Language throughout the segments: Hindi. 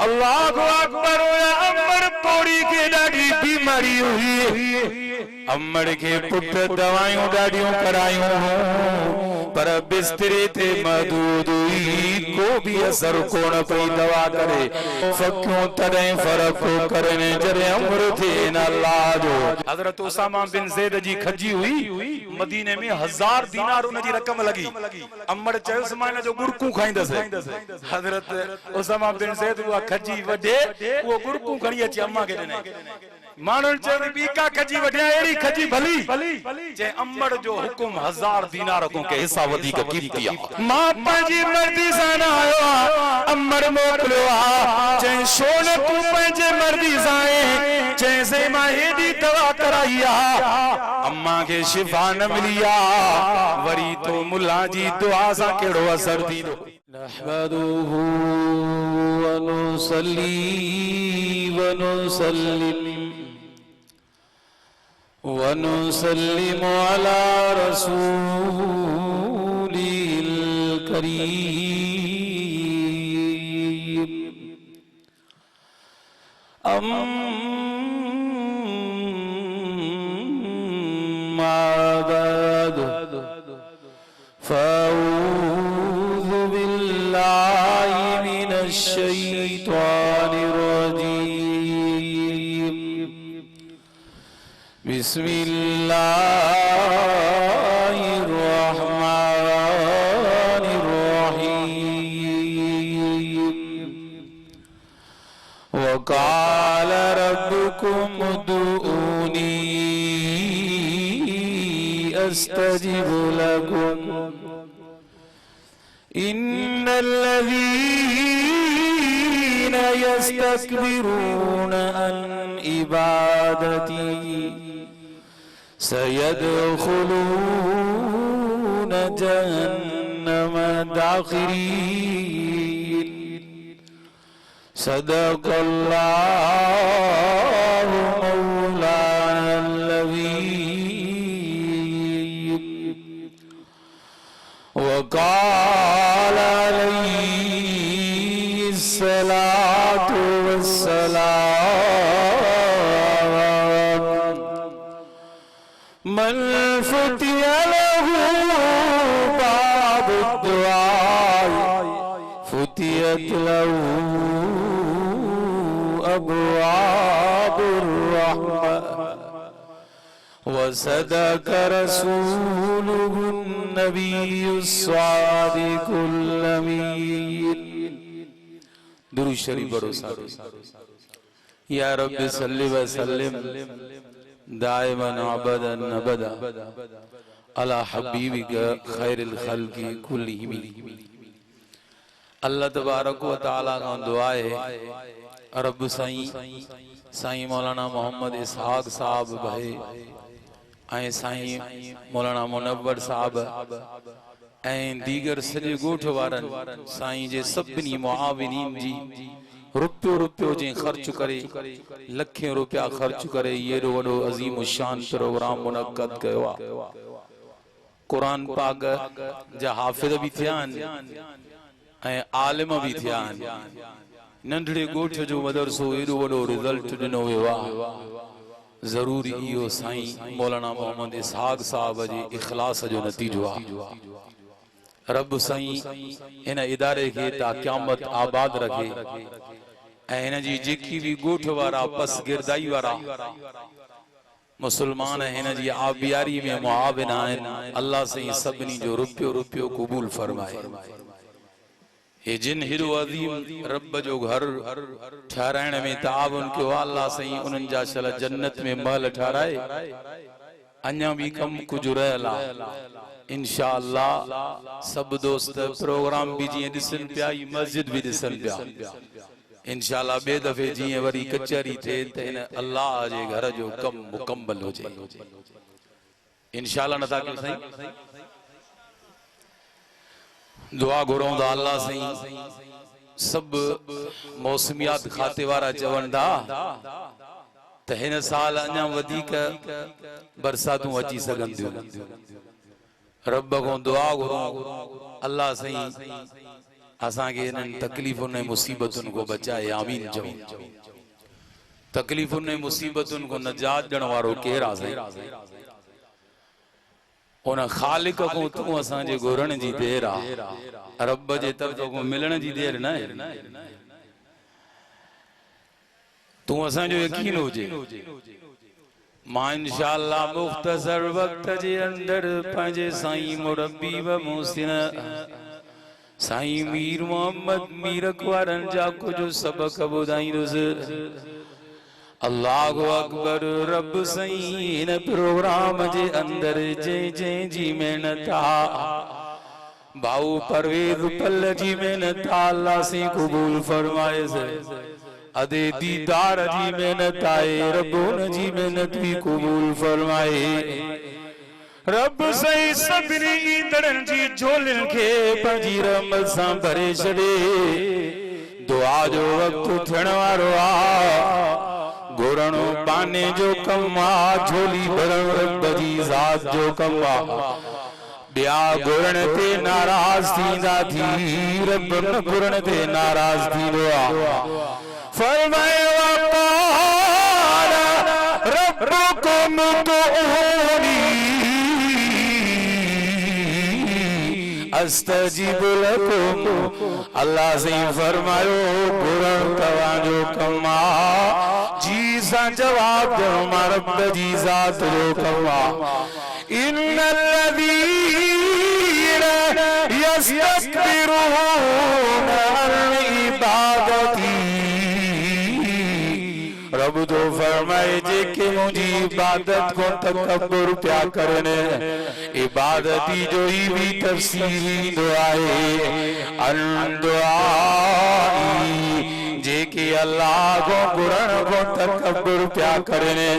अल्लाह अकबर अमर पौड़ी के ॾाढी बीमारी हुई अमर के पुट दवाइयों ॾाढियूं करायूं पर बिस्तरे ते महदूद हुई को भी असर कोन पई दवा करे फकियूं तॾहिं फर्क करे जॾहिं अमर थे न अल्लाह जो हज़रत उसामा बिन ज़ैद जी खजी हुई मदीने में 1000 दीनार उन जी रकम लगी अमर चयोसि मां इन जो गुड़कू खाईंदसि हज़रत उसामा बिन ज़ैद उहा खजी वढे वो गुड़कू खणी अची अम्मा खे ॾिनई मानन चयो बी का खजी वढिया एड़ी खजी भली जे अमर जो हुकुम 1000 दीनार को के हिस्सा वधी के कीमती आ मां पंजी मर्जी सां आयो अमर मोकलियो आ जे सोन तू पंजे मर्जी सां जे से मां एडी दवा कराई आ अम्मा के शिफा न मिली आ वरी तो मुल्ला जी दुआ सा केड़ो असर थींदो नहमदुहु व नुसल्ली व नुसल्लिम वनुसल्लिमु अला रसूलिल करीम अम्मा बअद फ़अऊज़ु बिल्लाहि मिनश शैतानिर रजीम बिस्मिल्लाहिर्रहमानिर्रहीम वक़ाल रब्बुकुम उदऊनी अस्तजिब लकुम इन्नल्लज़ीन यस्तकबिरून अन इबादती सयदखुलून जहन्नम दाखिरीन सदक़ल्लाहु मौलाना अज़ीम वक़ाल अलैहिस्सलातु वस्सलाम मन फुतिय लहू बाबु दुआ फुतियत लहू अबवाबुर रहमा वसदक रसूलुहुन नबियुस सादिकुल अमीन दुरूद शरीफ पढ़ो सारे या रब्बि सल्लि व सल्लिम दाइमन अबदन अबदा अला हबीबिका खैरिल खल्क़ि कुल्लिहिम अल्लाह तबारक व तआला का दुआ है रब साईं मौलाना मोहम्मद इसहाक साहब भाई ऐं साईं मौलाना मुनव्वर साहब ऐं दीगर सॼे ॻोठ वारनि साईं जे सभिनी मुआविनीन जी रुपयो जे खर्च करे लखें रुपया खर्च करे ये वडो अजीम शान प्रोग्राम मुनक्कद कयो आ कुरान पाक जा हाफिज भी थियान ऐं आलिम भी थियान नंढड़े ॻोठ जो मदरसो एडो वडो रिजल्ट दिनो वियो आ जरूर इहो साईं मौलाना मोहम्मद इसहाक साहब जे इखलास जो नतीजो आ रब साईं इन इदारे के ता क़यामत आबाद रखे इन जी जेकी भी ॻोठ वारा पस गिरदाई वारा मुसलमान इन जी आबियारी में मुआविन आहिनि अल्लाह साईं सभिनी जो रुपयो कबूल फरमाए हे जिन हिरो अज़ीम रब जो घर ठहराइण में ताउन कयो अल्लाह साईं उन्हनि जा शल जन्नत में महल ठहराए अञा भी कम कुछ रहियल आहे इंशाअल्लाह सब दोस्त प्रोग्राम भी जी ॾिसनि पिया मस्जिद भी ॾिसनि पिया इंशाअल्लाह बे दफे जी वरी कचहरी थे त इन अल्लाह जे घर जो कम मुकम्मल हो जाए इंशाअल्लाह नथा कयो साईं दुआ घुरूं था अल्लाह साईं सब मौसमियात खाते वारा चवनि था त हिन साल अञा वधीक बरसातूं अची सघनि थियूं रब को दुआ घुरूं अल्लाह साईं असा के इन तकलीफों ने मुसीबतों को बचाए आमीन चो तकलीफों ने मुसीबतों को नजात दण वारो केर आहे उन खालिक को तू असा जे घुरण जी देर आ रब जे तरफ को मिलण जी देर न तू असा जो यकीन हो जे मां इंशाअल्लाह मुख्तसर वक्त जे अंदर पंजे साईं मुरब्बी व मोहसिन साईं मीर मोहम्मद मीर अकबरन जा को जो सबक बुधाईंदुस अल्लाहु अकबर रब सईं प्रोग्राम जे अंदर जे जे जी मेहनत भाऊ परवेज पल जी मेहनत अल्लाह से कबूल फरमाए से अदे दीदार जी मेहनत आए रबोन जी मेहनत भी कबूल फरमाए रब सही सभिनी ईंदड़न जी झोलिन के पंजी रहमत सां भरे छॾे दुआ जो वक्त थियण वारो आ घुरणो पाने जो कम आ झोली भरण रब जी ज़ात जो कम आ ॿिया घुरण ते नाराज़ थींदा थी रब न घुरण ते नाराज़ थींदो आ फरमाए वक़ाल रब्बुकुम उदऊनी अस्तजीब लकुम अल्लाह से फरमायो घुरण तव्हांजो कम आ जी सां जवाब ॾियो मां रब जी ज़ात जो कम आ इन्नल लज़ीना यस्तकबिरूना अन इबादती रब तो फरमाए जेके मुझी इबादत को तकब्बुर प्या करने इबादती जो ही भी तफसीली दुआए अन दुआई जेके अल्लाह को कुरान को तकब्बुर प्या करने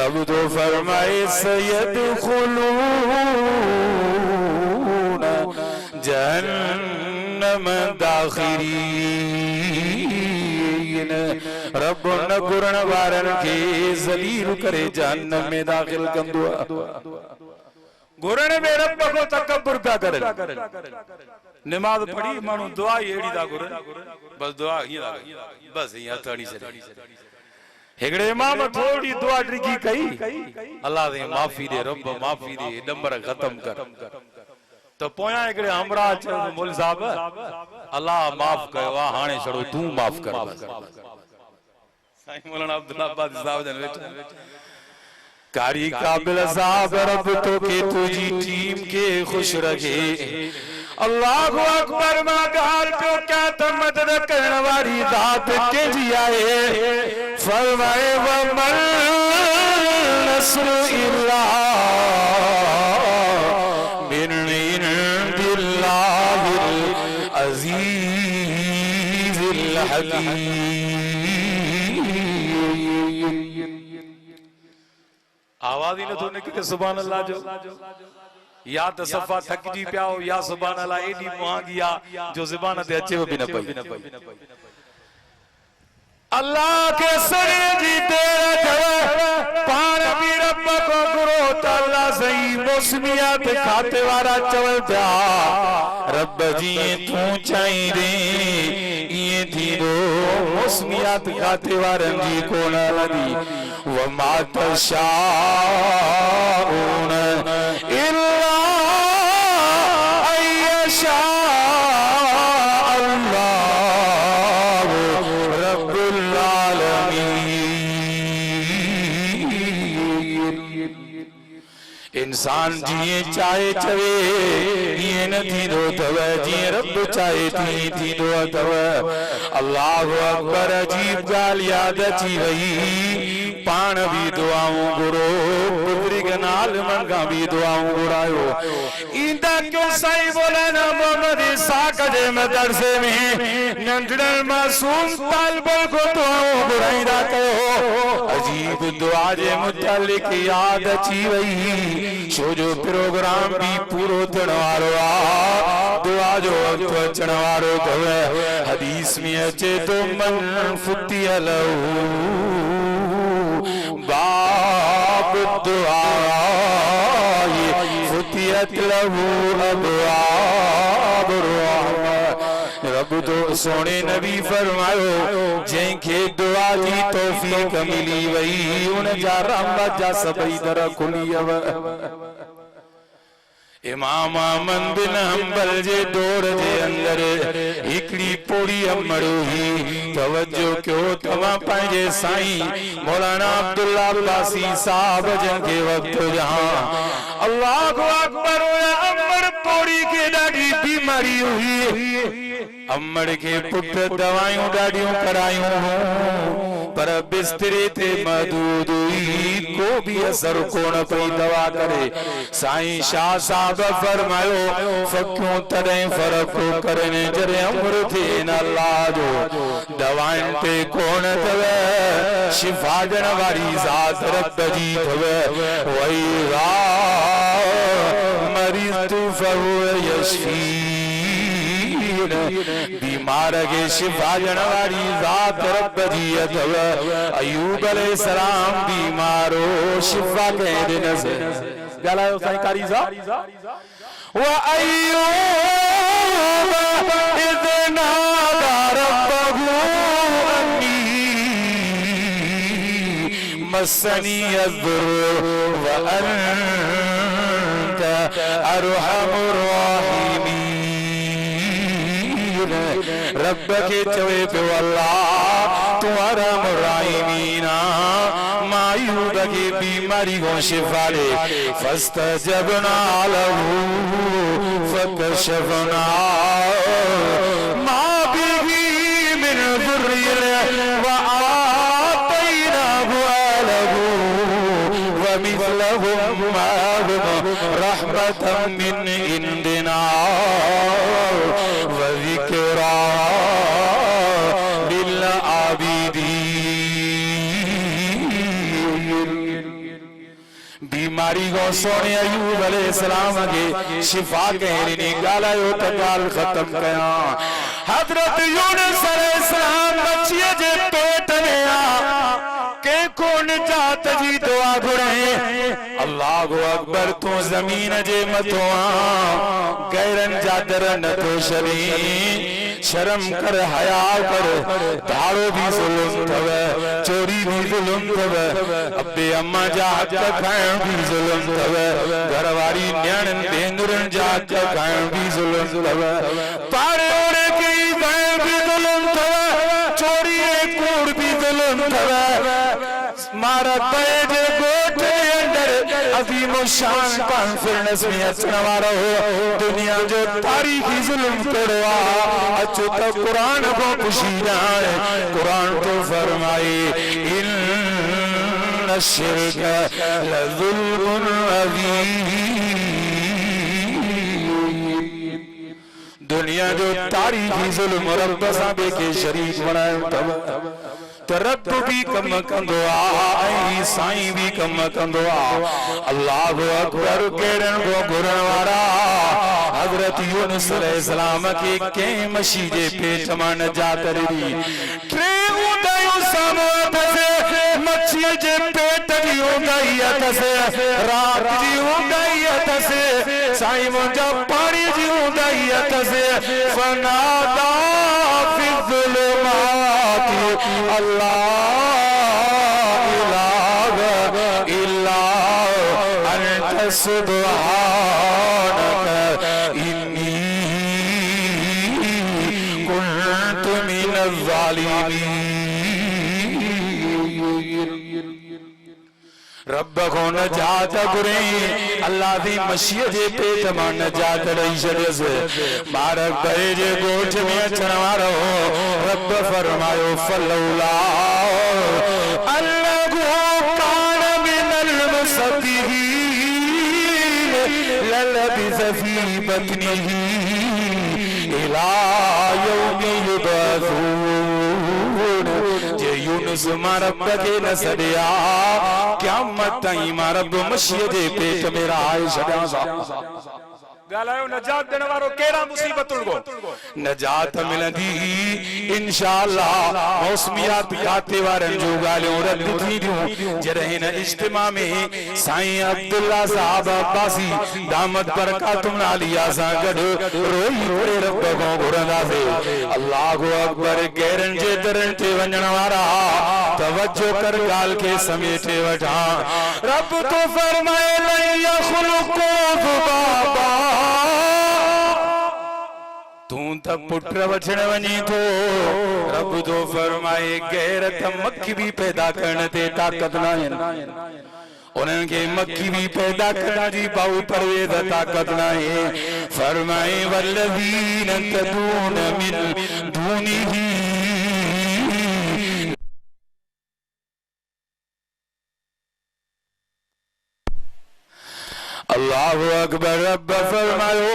रब तो फरमाए सयदखुलून जहन्नम दाखिरीन रब न कुरान वारन के जलील करे जहन्नम में दाखिल कंदो घुरण में रब को तकब्बुर प्या करे नमाज पढ़ी मानू दुआ एड़ी दा घुरण बस दुआ ही बस ही हथड़ी से हेगड़े इमाम थोड़ी दुआ ड्रिगी कई अल्लाह दे माफी दे रब माफी दे नंबर खत्म कर तो पोया एकड़े हमरा मौलवी साहब अल्लाह माफ कयो हाने छड़ो तू माफ कर बस साईं मौलाना अब्दुल्ला अब्बास साहब जन बैठे कारी काबिल साहब रब तो के तुझी टीम के खुश रखे अल्लाहु अकबर मां गाल तो क्या तो मदद करने वाली दात के जी आए फरमाए व मन नस्र इल्ला मिन इंदिल्लाहिल अजीजिल हकीम आवाज ही न तो निकले सुभान अल्लाह जो या तो सफा थक जी पियाओ या सुभान अल्लाह एडी मुहागिया जो ज़बान ते अचे भी न पई अल्लाह के सरे जी तेरा पान भी रब को गुरो ताला सही मौसमियत खाते वाला चवल जा रब जी तू चाही दे ये थी दो मौसमियत खाते वारन जी कोन लगी व मा तशाऊन इल्ला अयशा इंसान जिए चाहे चवे ये न थींदो तव जी रब चाहे थींदो तव अल्लाहु अकबर अजीब गाल याद अची वई पाण भी दुआऊं घुरो बुजुर्ग नाल मनगा भी दुआऊं घुरायो इंदा क्यों साईं बोलना मोहम्मद इसाक जे मदरसे में नंढड़न मासूम तालिबन को दुआऊं घुराईंदा कयो अजीब दुआ जे मुतालिक याद अची वई छो जो प्रोग्राम भी पूरो थियण वारो आ दुआ जो वक्त अचण वारो तव हदीस में अचे तो मन फुतियल बाब दुआ फुतियत लहू अबवाब रहमत रब बुधो सोने नबी फरमायो जंहिंखे दुआ जी तौफीक मिली वई उन जा रहमत जा सभई दर खुलियव। इमाम अहमद बिन हंबल जे दौर जे अंदर हिकड़ी पोड़ी अमड़ हुई। तवज्जो कयो तव्हां पंहिंजे साईं मौलाना अब्दुल्ला अब्बासी साहब जंहिंखे वक्त जहां अल्लाहु अकबर अमड़ पोड़ी के ॾाढी बीमारी हुई। अमड़ के पुट दवायूं ॾाढियूं करायूं पर बिस्तरे ते महदूद हुई को भी असर कोन पई दवा करे। साईं शाह साहब फरमायो फक्यूं तॾहिं फर्क करने जॾहिं अमर थे न अल्लाह जो दवाउनि ते कोन अथव शिफा ॾियण वारी ज़ात रब जी अथव। वई मरीज़ तू फहुव यशफी बीमार के शिफा ॾियण वारी ज़ात रब जी अथव। अयूब अलैहिस्सलाम बीमारो शिफा कंहिं ॾिनसि। ॻाल्हायो साईं कारी साहब। व अयूब इज़ नादा रब्बहु अन्नी मस्सनी अज़्ज़ुर्रु व अंत अरहमुर राहिमीन। रब के चवे पे अल्लाह तू अरहमुर राहिमीन मायूब की बीमारी को शिफा दे। फस्तजबना लहू फकशफना मा बिही मिन दुर्रियन व आतैनाहु अहलहु व मिथलहुम मअहुम रहमतम मिन इंदिना व ज़िक्रा लिल आबिदीन। बीमारी को सोने अयूब अलैहिस्सलाम के शिफा कहनी गालायो त गाल खत्म कया। हजरत यूनुस अलैहिस्सलाम बच्चे जे पेट में आ के कोन जात जी दुआ घुरे। अल्लाहु अकबर तू जमीन जे मथो आ गैरन जा दर न तो शरी शर्म कर हया कर धाड़ो भी जुल्म थव चोरी भी जुल्म थव अब्बे अम्मा जा हक खाइण भी जुल्म थव घरवारी न्याणन भेनरुन जा हक खाइण भी जुल्म थव पारे ओरे के गाय भी जुल्म थव चोरी कूड़ भी जुल्म थव मारा पे जे गोठे अंदर अजीम शान कॉन्फ्रेंस में अचण वारो दुनिया जो तारीखी जुल्म करो अचो तो कुरान को खुशी जान कुरान तो फरमाए इन्न शिर्क लज़ुल्मुन अज़ीम। दुनिया जो तारीखी जुल्म रब सां ॿिए खे शरीक बणायो अथव त रब भी कम कंदो आ साईं भी कम कंदो आ। अल्लाहु अकबर केरन को घुरण वारा हजरत यूनुस अलैहिस्सलाम के कंहिं मछी जे पेट मां नजात ॾिनी। टे ऊंदायूं साम्हूं अथसि मच्छी जे पेट जी ऊंदाई अथसि रात जी ऊंदाई अथसि साईं मुंहिंजा पाणी जी ऊंदाई अथसि। फनादा फी ज़ुलुमाति अल्लाह इलाहा इल्ला अंत सुब्हानक इन्नी कुन्तु मिनज़ ज़ालिमीन। रब को नजात घुरे अल्लाह दी मशीह जे पेट मां नजात ॾेई छॾियसि। बारक भरे जे गोठ में अचण वारो रब फरमायो फलौला अल्लाहु कान मिनल मुसब्बिहीन ललबिस फी बत्निही इला यौमि युबअसून। जे यूनुस मां रब के न सॾिया क़यामत ताईं मां रब मशीह जे पेट में रहाए छॾियां। गालायो नजात देने वारो केरा मुसीबतुल गो नजात मिलंदी इंशाअल्लाह मौसमियात खाते वारन जो गालियों रद्द थी दियूं जरहिन इज्तिमा में साईं अब्दुल्ला साहब अब्बासी दामत बरकातुम आलिया सा गड रोई रोए रब को घुरंदा से अल्लाहु अकबर गैरन जे दरन ते वञण वारा तवज्जो कर गाल के समेटे वठा रब तो फरमाए लैया खुलुको बाबा तू त पुत्र वचन वनी तो रब तो फरमाए गैरत मक्खी भी पैदा करने ते ताकत ना है उन्हन के मक्खी भी पैदा करने जी बाऊ परवेद ताकत ना है फरमाए वल्लज़ीन तदून मिन दूनिही अल्लाहु अकबर रब फरमायो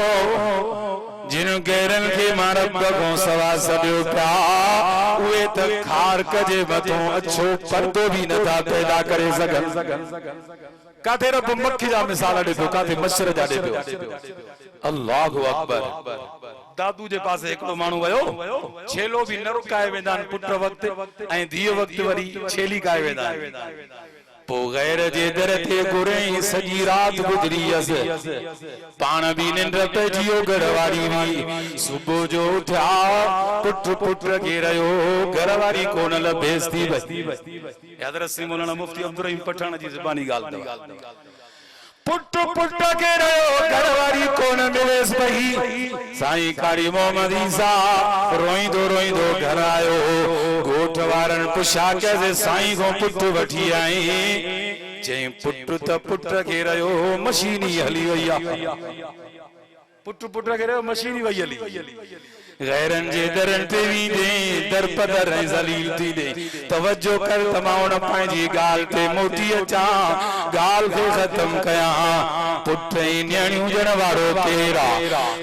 जिन गैरन के मारब को सवा सदियो प्या उए त खार कजे मथो अच्छो पर्दो भी न था पैदा करे सगन काथे रब मक्खी जा मिसाल दे दो काथे मच्छर जा दे दो अल्लाहु अकबर दादू जे पास एकड़ो मानू वयो छेलो भी न रुकाए वेंदान पुत्र वक्त ऐं धीअ वक्त वरी छेली काए वेंदान पो गैर जे दर ते गुरई सजी रात गुजरी अस पाण भी निंड पे जियो घरवारी भी सुबह जो उठा पुत्र पुत्र के रयो घरवारी कोन लबेस थी हज़रत सी मौलाना मुफ्ती अब्दुल रहीम पठान जी ज़बानी गाल पुट पुट के रयो घरवारी कोन मिलेस भई साईं कारी मोहम्मद ईसा रोई दो घर आयो गोठ वारन पुछा के साईं को पुट वठी आई चई पुट त पुट के रयो मशीनी हली वईया पुट के रयो मशीनी वई हली गैरन जे दरन ते वींदे दर पदर ऐं ज़लील थी दे तवज्जो कर तमाउन पंहिंजी गाल ते मोटी अचा गाल खे ख़त्म कया पुट ऐं न्याणियूं ॼण वारो केरा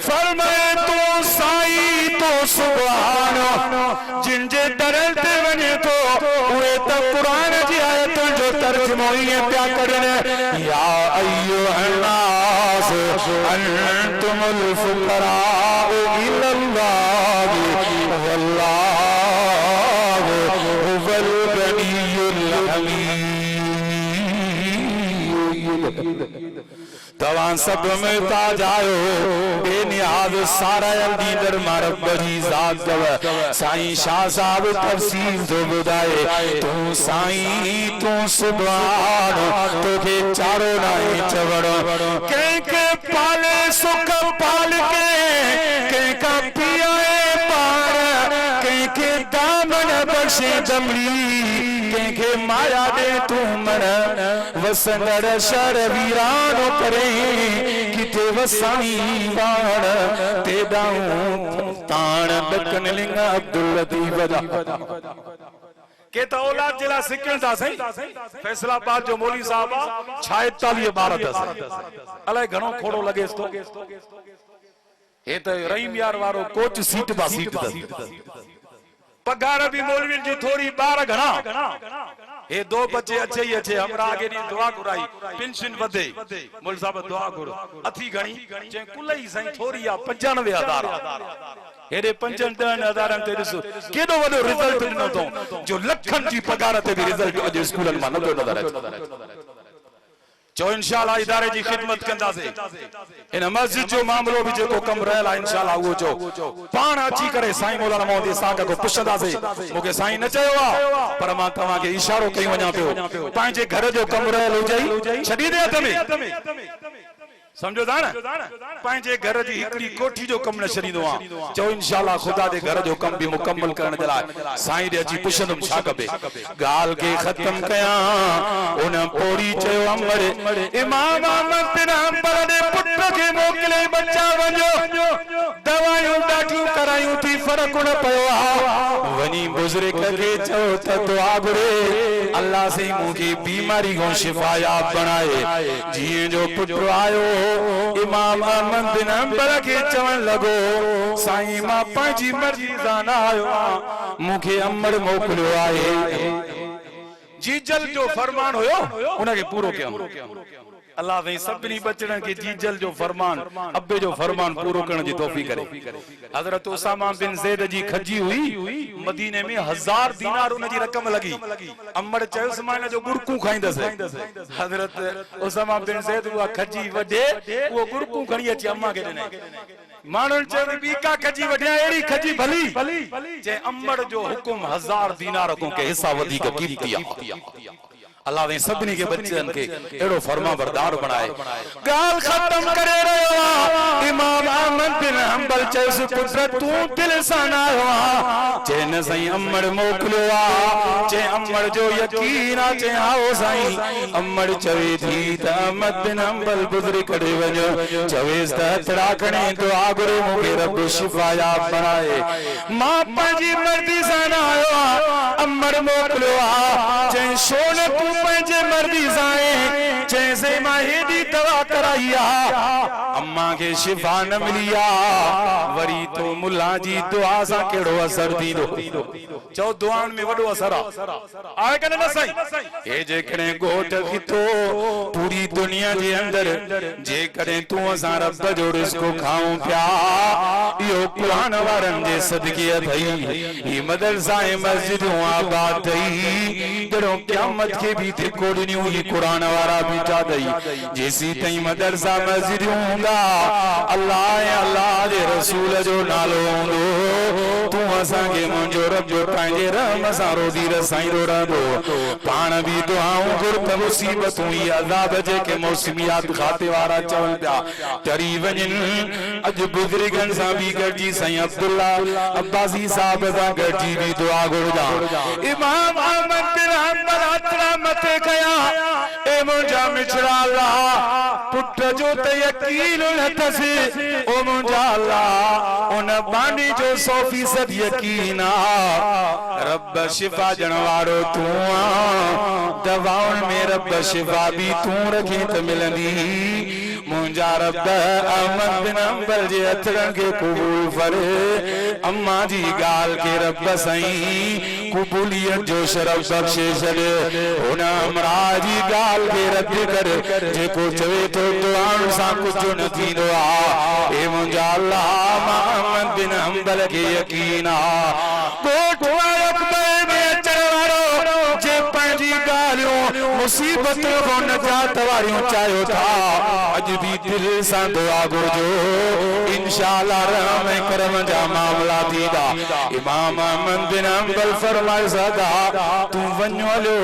फरमाए तू साईं तो सुभान जिन जे दरन ते वञे तो उहे त क़ुरान जी आयतुनि जो तर्जुमो ईअं पिया करनि या अय्युहन नास अंतुमुल फुक़राउ इलल्लाह तवां सब में ताज आयो बेनियाज सारा दीदर मारब जी जात दव साईं शाह साहब तफसील तो बुधाए तू साईं तू सुभान तोखे चारो नाई चवड़ो के पाले सुख पाल के का पियाए पार के दामन बख्शे दमड़ी के माया दे तू मन वसंदर शर वीरानो करे किथे वसाई बाण ते दाऊं ताण दकन लिंग अब्दुल लतीफ दा के त औलाद जिला सिकण दा सही फैसलाबाद जो मौलवी साहब 46 बार दस अले घणो खोड़ो लगे तो हे त रहीम यार वारो कोच सीट बा सीट दस पगार भी मौलवी जी थोड़ी बार घणा ये दो बच्चे अच्छे ही अच्छे हमरा आगे दी दुआ कराई पेंशन वधे मौलवी साहब दुआ करो अथी घणी जे कुलई सही थोड़ी आ 95,000 हेरे 55,000 ते ॾिसो केॾो वॾो रिजल्ट ॾिनो तो जो लखन जी पगार ते भी रिजल्ट अॼु स्कूलन मां नथो नज़र अचे जो इंशाअल्लाह इदारे जी खिदमत कंदासे इन मस्जिद जो मामलो भी जो कम रहला इंशाअल्लाह वो जो पाण अची करे साईं मौलाना मोहम्मद इसाक को पुछंदासे मुके साईं न चयो आ पर मां तवा के इशारो कई वणा पियो पांजे घर जो कम रहल हुजई छडी दे हथ में समझो था ना पांजे घर जी हिकड़ी कोठी जो कम न छडींदो आ जो इंशाअल्लाह खुदा दे घर जो कम भी मुकम्मल करण जे लाइ साईं दे अची पुछंदम छा कबे गाल के खत्म कया उन पोड़ी चयो अमर इमाम अहमद बिन हंबल दे पुत्र के मोकले बच्चा वञो दवायूं डाटियूं करायूं थी फर्क न पयो आ वनी बुजुर्ग के चयो त दुआ घुरे अल्लाह से मुके बीमारी को शिफा याब बनाए जीअं जो पुत्र आयो इमाम अहमद बिन हंबल के चवण लगो साईं मां पंहिंजी मर्जी सां न आयो मुखे अमर मोकिलियो आहे जीजल जो फरमान हुयो उनके पूरो कयो अल्लाह साईं सभिनी बचड़न के जीजल जो फरमान अब्बे जो फरमान पूरो करण जी तौफीक करे। हजरत उसामा बिन ज़ैद जी खजी हुई मदीने में 1000 दीनार उन जी रकम लगी। अम्मड़ चयोस मां इन जो गुरकू खाइंदस। हजरत उसामा बिन ज़ैद हुआ खजी वडे वो गुरकू खणी अची अम्मा के ॾिने। माण्हुनि चयो बी का खजी वढिया एड़ी खजी भली जे अम्मड़ जो हुकुम 1000 दीनार को के हिस्सा वधीक कीमती आहे। अल्लाह ने सभिनी के बच्चन के एड़ो फरमा बरदार बनाए। गाल खत्म करे रहो इमाम अहमद बिन हंबल चयस पुत्र तू दिल सां आयो चे न साईं अम्मड़ मोकलियो आ चे अम्मड़ जो यकीन आ चे आओ साईं अम्मड़ चवे थी त अहमद बिन हंबल गुज़री करे वञो चवेस त हथड़ा खणी दुआ घुरे मूंखे रब शिफ़ा याब बनाए। मां पंहिंजी मर्ज़ी सां आयो अम्मड़ मोकलियो आ चे सोन तू पंहिंजे मर्ज़ी सां जैसे मां हेडी दवा कराई अम्मा के शिफा न मिली वरी तो मुल्ला जी दुआ सां केड़ो असर थींदो। चओ दुआउनि में वडो असर आहे कने न साईं। हे जेकॾहिं घोट किथो पूरी दुनिया जे अंदर जेकॾहिं तूं असां रब जो रिज़्क़ खाऊं पिया इहो क़ुरान वारनि जे सदके अथई। ही मदरसा ऐं मस्जिदूं आबाद अथई जहिड़ो क़यामत खे भी धिको ॾिनियूं ही क़ुरान वारा भी चा दई। जेसी ताईं मदरसा मस्जिदूं हूंदा अल्लाह ऐं अल्लाह जे रसूल जो नालो हूंदो तूं असांखे मुंहिंजो रब जो पंहिंजे रहम सां रोज़ी रसाईंदो रहंदो। पाण भी दुआऊं घुर त मुसीबतूं ही अज़ाब जेके मौसमियात खाते वारा चवनि पिया टरी वञनि। अॼु बुज़ुर्गनि सां भी गॾिजी साईं अब्दुल्ला अब्बासी साहब सां गॾिजी भी दुआ घुरदा। इमाम अहमद बिन हंबल हथड़ा मथे कया ए मुंहिंजा मिठड़ा अल्लाह पुट जो त यकीन नथसि ओ मुंहिंजा अल्लाह उन बानी जो 100% यकीन आ। रब शिफा ॾियण वारो तूं आ दवाउनि में रब शिफा भी तूं रखे त मिलंदी। मुंहिंजा रब अहमद बिन हंबल जे हथड़नि खे क़बूल फरे। अम्मा जी ॻाल्हि के रब साईं क़बूलियत जो शरफ बख़्शे छॾे। हुन अमरा जी ॻाल्हि खे रद कर जेको चवे तो दुआउनि सां कुझु न थींदो आ। ए मुंहिंजा अल्लाह मां अहमद बिन हंबल खे यकीन आ कोट अकबर में अचण वारो जे पंहिंजी ॻाल्हियूं मुसीबतूं खां नजात वारियूं चाहियो था अॼु भी दिल सां दुआ घुरजो इंशाअल्लाह रहम ऐं करम जा मामला थींदा। इमाम अहमद बिन हंबल फरमाए सदा तूं वञ हलियो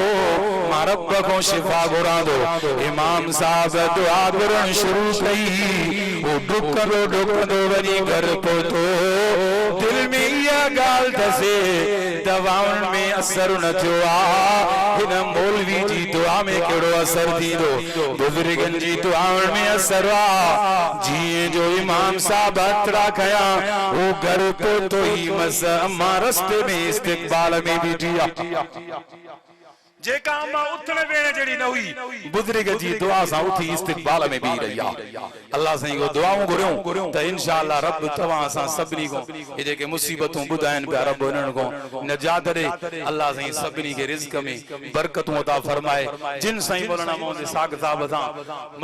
मां रब खां शिफा घुरां थो। इमाम साहब दुआ घुरण शुरू कई वो डुकंदो वञी घर पहुतो। दिल में इहा ॻाल्हि धसे दवाउनि में असर न थियो आ हिन मौलवी जी दुआ में कहिड़ो असर थींदो बुज़ुर्गनि जी दुआउनि में असर आ। जीअं जो इमाम साहब हथड़ा खया वो घर पहुतो ही मस अम्मा रस्ते में इस्तक़बाल में बीठी आ। जेका अम्मा उथण वेहण जहिड़ी न हुई बुज़ुर्ग जी दुआ सां उथी इस्तक़बाल में बीह रही आहे। अल्लाह साईं को दुआऊं घुरियूं त इंशाअल्लाह रब तव्हां असां सभिनी को ये जेके मुसीबतूं ॿुधाइनि पिया रब उन्हनि को निजात ॾे। अल्लाह साईं सभिनी खे रिज़्क़ में बरकतूं अता फरमाए। जिन साईं मौलाना मोहम्मद साक़ साहब सां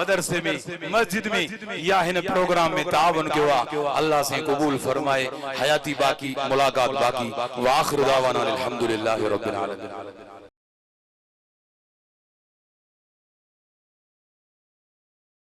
मदरसे में मस्जिद में या हिन प्रोग्राम में तावन कयो आहे अल्लाह साईं क़बूल फरमाए। हयाती बाक़ी मुलाकात बाक़ी व आख़िर दावाना अल्हम्दुलिल्लाहि रब्बिल आलमीन।